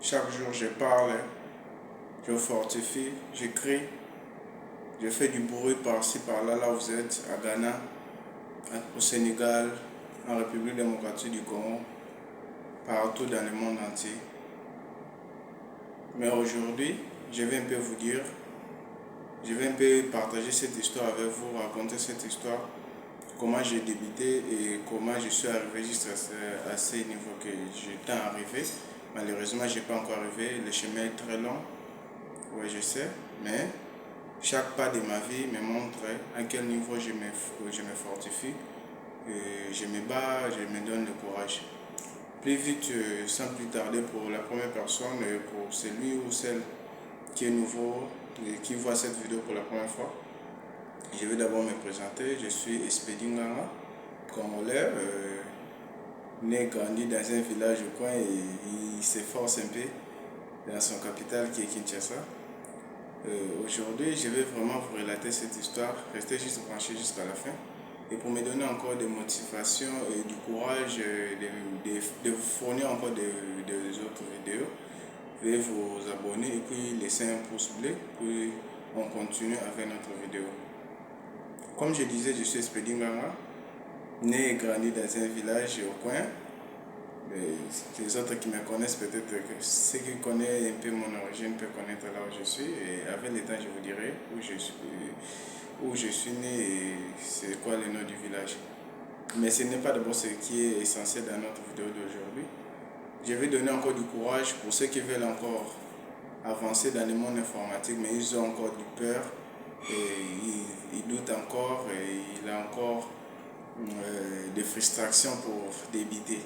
Chaque jour, je parle, je fortifie, j'écris, je fais du bruit par-ci, par-là, là où vous êtes, à Ghana, au Sénégal, en République démocratique du Congo, partout dans le monde entier. Mais aujourd'hui, je vais un peu vous dire, je vais un peu partager cette histoire avec vous, raconter cette histoire, comment j'ai débuté et comment je suis arrivé juste à ce niveau que j'étais arrivé. Malheureusement, je n'ai pas encore arrivé, le chemin est très long, oui je sais, mais chaque pas de ma vie me montre à quel niveau je me fortifie, je me bats, je me donne le courage. Plus vite, sans plus tarder, pour la première personne, pour celui ou celle qui est nouveau et qui voit cette vidéo pour la première fois, je vais d'abord me présenter. Je suis Espedi Nganga, congolais, né et grandi dans un village au coin et il s'efforce un peu dans son capital qui est Kinshasa. Aujourd'hui, je vais vraiment vous relater cette histoire. Restez juste branchés jusqu'à la fin. Et pour me donner encore des motivations et du courage de vous fournir encore des autres vidéos, veuillez vous abonner et puis laisser un pouce bleu. Puis on continue avec notre vidéo. Comme je disais, je suis Espedi Nganga, né et grandi dans un village au coin. Les autres qui me connaissent, peut-être que ceux qui connaissent un peu mon origine peuvent connaître là où je suis. Et avec le temps, je vous dirai où je suis né et c'est quoi le nom du village. Mais ce n'est pas d'abord ce qui est essentiel dans notre vidéo d'aujourd'hui. Je vais donner encore du courage pour ceux qui veulent encore avancer dans le monde informatique, mais ils ont encore du peur, et ils doutent encore, et il a encore des frustrations pour débuter.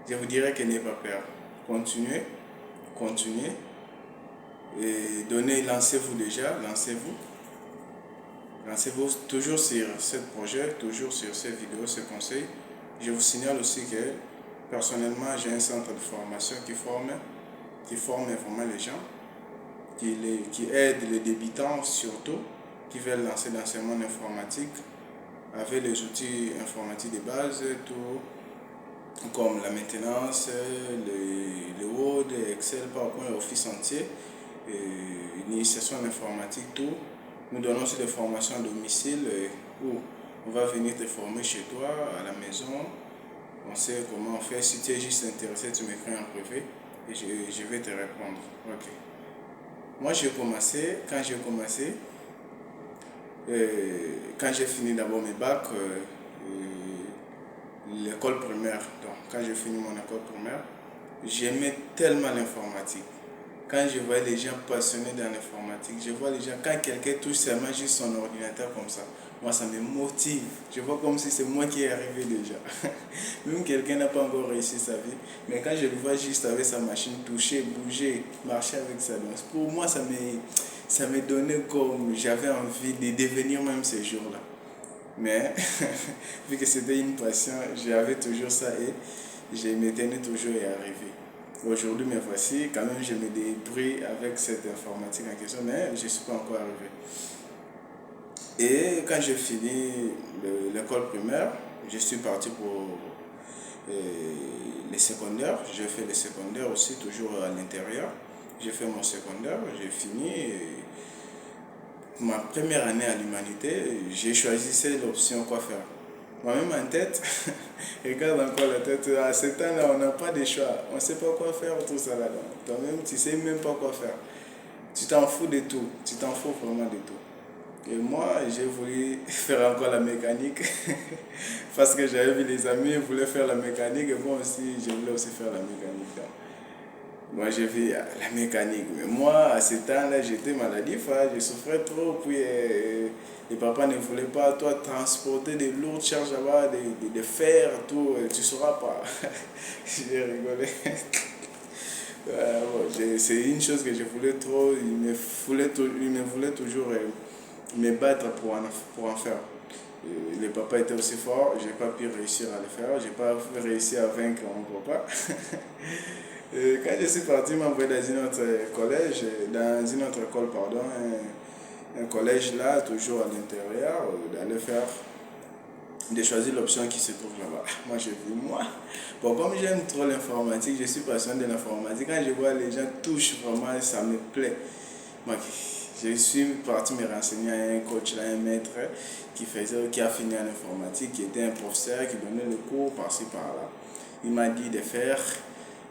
Je vous dirais que n'ayez pas peur. Continuez, continuez, et lancez-vous déjà, lancez-vous. Lancez-vous toujours sur ce projet, toujours sur ces vidéos, ces conseils. Je vous signale aussi que personnellement, j'ai un centre de formation qui forme vraiment les gens, qui aide les débutants surtout, qui veulent lancer dans ce monde informatique, avec les outils informatiques de base, tout comme la maintenance, le Word, Excel, PowerPoint, Office entier, l'initiation en informatique, tout. Nous donnons aussi des formations à domicile où on va venir te former chez toi, à la maison. On sait comment faire. Si tu es juste intéressé, tu m'écris en privé et je vais te répondre. Ok. Moi, quand j'ai fini d'abord mes bacs, l'école primaire. Donc, quand j'ai fini mon école primaire, j'aimais tellement l'informatique. Quand je vois les gens passionnés dans l'informatique, je vois les gens, quand quelqu'un touche seulement juste son ordinateur comme ça, moi ça me motive. Je vois comme si c'est moi qui est arrivé déjà. Même quelqu'un n'a pas encore réussi sa vie, mais quand je le vois juste avec sa machine toucher, bouger, marcher avec sa danse, pour moi ça me donnait comme j'avais envie de devenir même ces jours-là. Mais vu que c'était une passion, j'avais toujours ça et je me tenais toujours à y arriver. Aujourd'hui, me voici, quand même, je me débrouille avec cette informatique en question, mais je ne suis pas encore arrivé. Et quand j'ai fini l'école primaire, je suis parti pour les secondaires. J'ai fait les secondaires aussi, toujours à l'intérieur. J'ai fait mon secondaire, j'ai fini. Ma première année à l'humanité, j'ai choisi l'option quoi faire. Moi-même en tête, regarde encore la tête, à ce temps-là, on n'a pas de choix. On ne sait pas quoi faire, tout ça là. Toi-même, tu ne sais même pas quoi faire. Tu t'en fous de tout. Tu t'en fous vraiment de tout. Et moi, j'ai voulu faire encore la mécanique. Parce que j'avais vu les amis voulaient faire la mécanique. Et moi aussi, je voulais aussi faire la mécanique. Donc, moi, j'ai vu la mécanique. Mais moi, à ce temps-là, j'étais maladif. Je souffrais trop. Puis, les papas ne voulaient pas, toi, transporter des lourdes charges là-bas, de fer, tout. Tu ne sauras pas. J'ai rigolé. C'est une chose que je voulais trop. Il me voulait toujours me battre pour en faire. Le papa était aussi fort, j'ai pas pu réussir à le faire, j'ai pas réussi à vaincre mon papa. Quand je suis parti m'envoyer dans une autre collège, dans une autre école, pardon, un collège là, toujours à l'intérieur, d'aller faire de choisir l'option qui se trouve là-bas. Moi, j'ai vu moi. Bon, comme j'aime trop l'informatique, je suis passionné de l'informatique. Quand je vois les gens touchent vraiment, ça me plaît. Moi, je suis parti me renseigner à un coach, là, un maître qui a fini en informatique, qui était un professeur, qui donnait le cours par-ci par-là. Il m'a dit de faire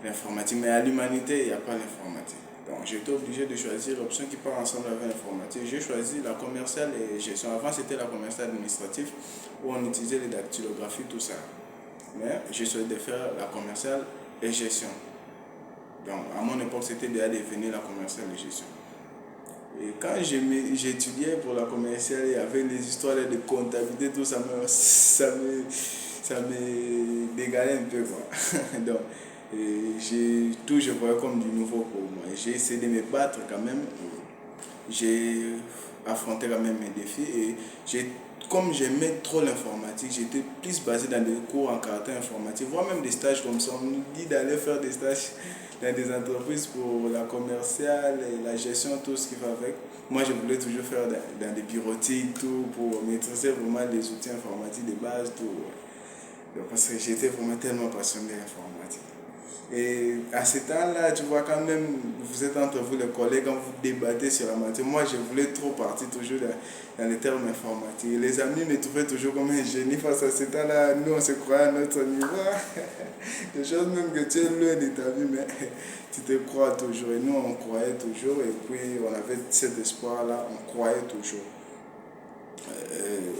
l'informatique, mais à l'humanité, il n'y a pas l'informatique. Donc j'étais obligé de choisir l'option qui part ensemble avec l'informatique. J'ai choisi la commerciale et gestion. Avant, c'était la commerciale administrative où on utilisait les dactylographies, tout ça. Mais j'ai choisi de faire la commerciale et gestion. Donc à mon époque, c'était déjà devenu la commerciale et gestion. Et quand j'étudiais pour la commerciale, il y avait les histoires de comptabilité, tout ça me dégalait un peu, quoi. Donc, tout je voyais comme du nouveau pour moi. J'ai essayé de me battre quand même. J'ai affronté quand même mes défis et comme j'aimais trop l'informatique, j'étais plus basé dans des cours en caractère informatique, voire même des stages comme ça. On nous dit d'aller faire des stages dans des entreprises pour la commerciale et la gestion, tout ce qui va avec. Moi, je voulais toujours faire dans des bureautiques, tout, pour maîtriser vraiment les outils informatiques de base, tout. Parce que j'étais vraiment tellement passionné d'informatique. Et à ce temps-là, tu vois, quand même, vous êtes entre vous, les collègues, quand vous débattez sur la matière, moi, je voulais trop partir toujours dans les termes informatiques. Les amis me trouvaient toujours comme un génie face à ce temps-là. Nous, on se croyait à notre niveau. Des choses même que tu es loin de ta vie, mais tu te crois toujours. Et nous, on croyait toujours. Et puis, on avait cet espoir-là, on croyait toujours.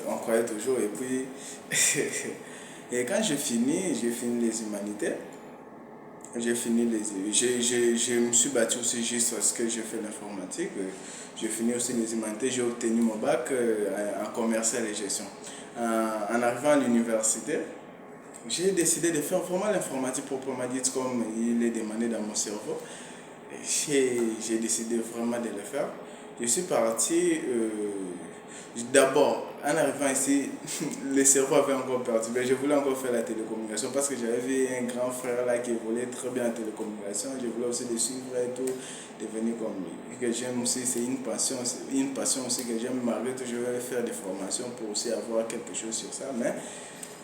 On croyait toujours. Et puis, et quand j'ai fini les humanités. J'ai fini je me suis battu aussi juste parce que j'ai fait l'informatique. J'ai fini aussi les humanités. J'ai obtenu mon bac en commercial et gestion. En arrivant à l'université, j'ai décidé de faire vraiment l'informatique proprement dite comme il est demandé dans mon cerveau. J'ai décidé vraiment de le faire. Je suis parti. D'abord, en arrivant ici, le cerveau avait encore perturbé. Je voulais encore faire la télécommunication parce que j'avais vu un grand frère là qui évoluait très bien en télécommunication. Je voulais aussi le suivre et tout, devenir comme lui. Et que j'aime aussi, c'est une passion aussi que j'aime. Malgré tout, je vais faire des formations pour aussi avoir quelque chose sur ça. Mais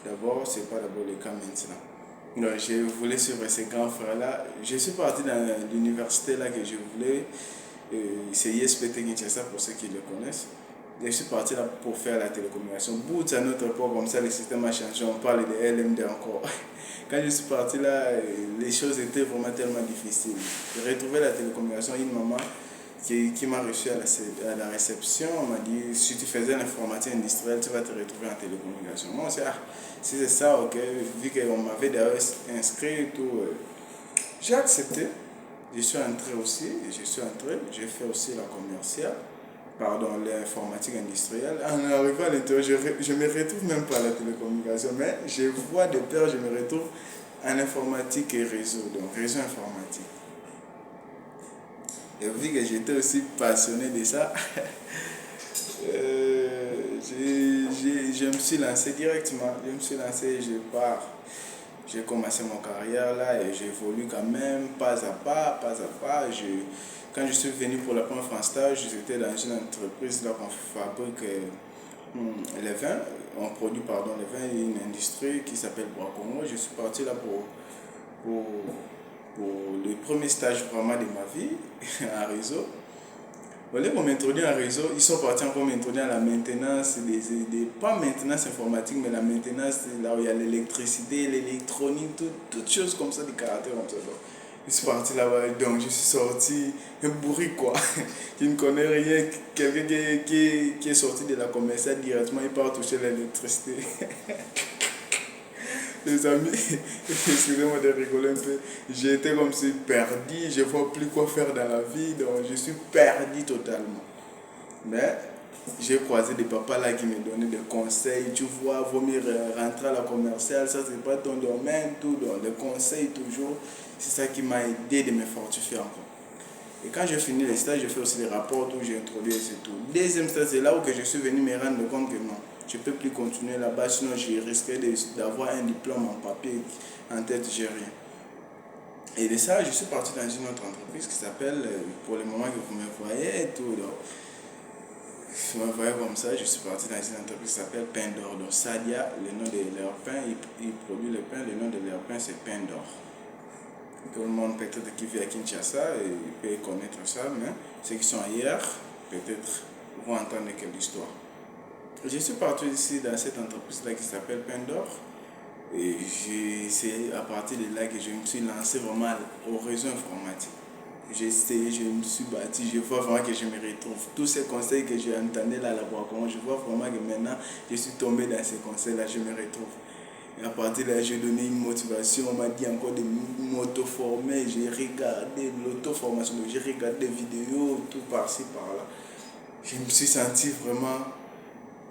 d'abord, ce n'est pas d'abord le cas maintenant. Donc, je voulais suivre ces grands frères-là. Je suis parti dans l'université là que je voulais. C'est ISPT Kinshasa pour ceux qui le connaissent. Je suis parti là pour faire la télécommunication. Bout à notre époque, comme ça, le système a changé. On parle de LMD encore. Quand je suis parti là, les choses étaient vraiment tellement difficiles. J'ai retrouvé la télécommunication, une maman qui m'a reçu à la réception. On m'a dit, si tu faisais l'informatique industrielle, tu vas te retrouver en télécommunication. Moi, on s'est dit, ah, si c'est ça, ok. Vu qu'on m'avait d'ailleurs inscrit et tout, j'ai accepté. Je suis entré aussi, j'ai fait aussi la commerciale. Pardon, l'informatique industrielle. En arrivant à l'intérieur, je me retrouve même pas à la télécommunication, mais je vois de peur, je me retrouve en informatique et réseau, donc réseau informatique. Et vu que j'étais aussi passionné de ça, je me suis lancé directement. Je me suis lancé, je pars. J'ai commencé mon carrière là et j'évolue quand même pas à pas, pas à pas. Quand je suis venu pour la première fois en stage, j'étais dans une entreprise là qu'on fabrique les vins. On produit pardon, les vins, une industrie qui s'appelle Bois-Congo. Je suis parti là pour, pour le premier stage vraiment de ma vie en réseau. Au lieu qu'on m'introduise en réseau, ils sont partis encore m'introduire à la maintenance, pas maintenance informatique, mais la maintenance là où il y a l'électricité, l'électronique, toutes choses comme ça, des caractères comme ça. Donc, je suis parti là-bas, donc je suis sorti un bourri quoi, qui ne connaît rien, quelqu'un qui est sorti de la commerciale directement, il part toucher l'électricité. Les amis, excusez-moi de rigoler un peu, j'ai été comme si perdu, je ne vois plus quoi faire dans la vie, donc je suis perdu totalement. Mais j'ai croisé des papas là qui me donnaient des conseils, tu vois, vaut mieux rentrer à la commerciale, ça c'est pas ton domaine, tout, donc les conseils toujours, c'est ça qui m'a aidé de me fortifier encore. Et quand j'ai fini les stages, j'ai fait aussi des rapports où j'ai introduit et c'est tout. Deuxième stage, c'est là où que je suis venu me rendre compte que non, je ne peux plus continuer là-bas, sinon je risquais d'avoir un diplôme en papier, en tête, j'ai rien. Et de ça, je suis parti dans une autre entreprise qui s'appelle, pour le moment que vous me voyez et tout. Donc, Vous voyez comme ça, je suis parti dans une entreprise qui s'appelle Pain d'Or. Donc Sadia, le nom de leur pain, ils produisent le pain, le nom de leur pain c'est Pain d'Or. Tout le monde peut-être qui vit à Kinshasa et peut connaître ça, mais ceux qui sont ailleurs, peut-être vont entendre quelle histoire. Je suis parti ici dans cette entreprise-là qui s'appelle Pain d'Or. Et c'est à partir de là que je me suis lancé vraiment au réseau informatique. J'ai essayé, je me suis bâti, je vois vraiment que je me retrouve. Tous ces conseils que j'ai entendus là, comment je vois vraiment que maintenant je suis tombé dans ces conseils-là, je me retrouve. Et à partir de là, j'ai donné une motivation, on m'a dit encore de m'auto-former, j'ai regardé l'auto-formation, j'ai regardé des vidéos, tout par-ci, par-là. Je me suis senti vraiment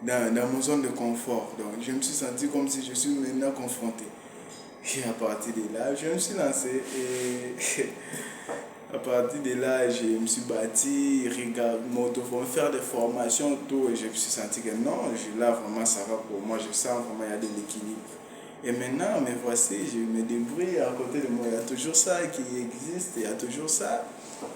dans mon zone de confort. Donc je me suis senti comme si je suis maintenant confronté. Et à partir de là, je me suis lancé et à partir de là, je me suis bâti, faire des formations, tout. Et je me suis senti que non, là vraiment ça va pour moi, je sens vraiment il y a de l'équilibre. Et maintenant, me voici, je me débrouille à côté de moi. Il y a toujours ça qui existe, il y a toujours ça.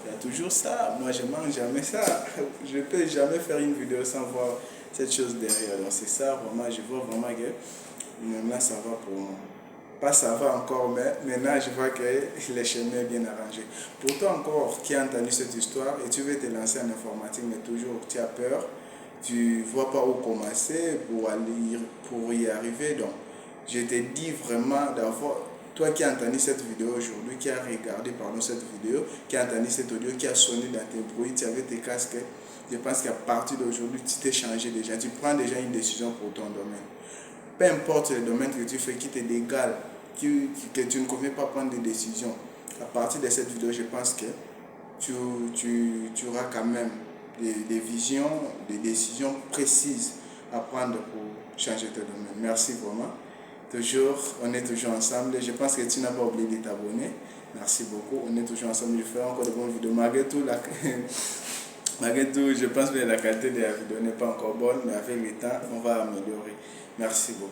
Il y a toujours ça. Moi, je mange jamais ça. Je ne peux jamais faire une vidéo sans voir cette chose derrière. Donc, c'est ça, vraiment, je vois vraiment que maintenant, ça va pour moi. Pas ça va encore, mais maintenant, je vois que les chemins sont bien arrangés. Pour toi encore, qui a entendu cette histoire et tu veux te lancer en informatique, mais toujours tu as peur, tu ne vois pas où commencer pour y arriver. Donc, je te dis vraiment d'avoir, toi qui as entendu cette vidéo aujourd'hui, qui a regardé pardon, cette vidéo, qui a entendu cet audio, qui a sonné dans tes bruits, tu avais tes casques, je pense qu'à partir d'aujourd'hui, tu t'es changé déjà. Tu prends déjà une décision pour ton domaine. Peu importe le domaine que tu fais, qui te dégale, que tu ne conviens pas prendre des décisions. À partir de cette vidéo, je pense que tu auras quand même des visions, des décisions précises à prendre pour changer ton domaine. Merci vraiment. Toujours, on est toujours ensemble. Je pense que tu n'as pas oublié de t'abonner. Merci beaucoup. On est toujours ensemble. Je ferai encore de bonnes vidéos. Malgré tout, je pense que la qualité de la vidéo n'est pas encore bonne, mais avec le temps, on va améliorer. Merci beaucoup.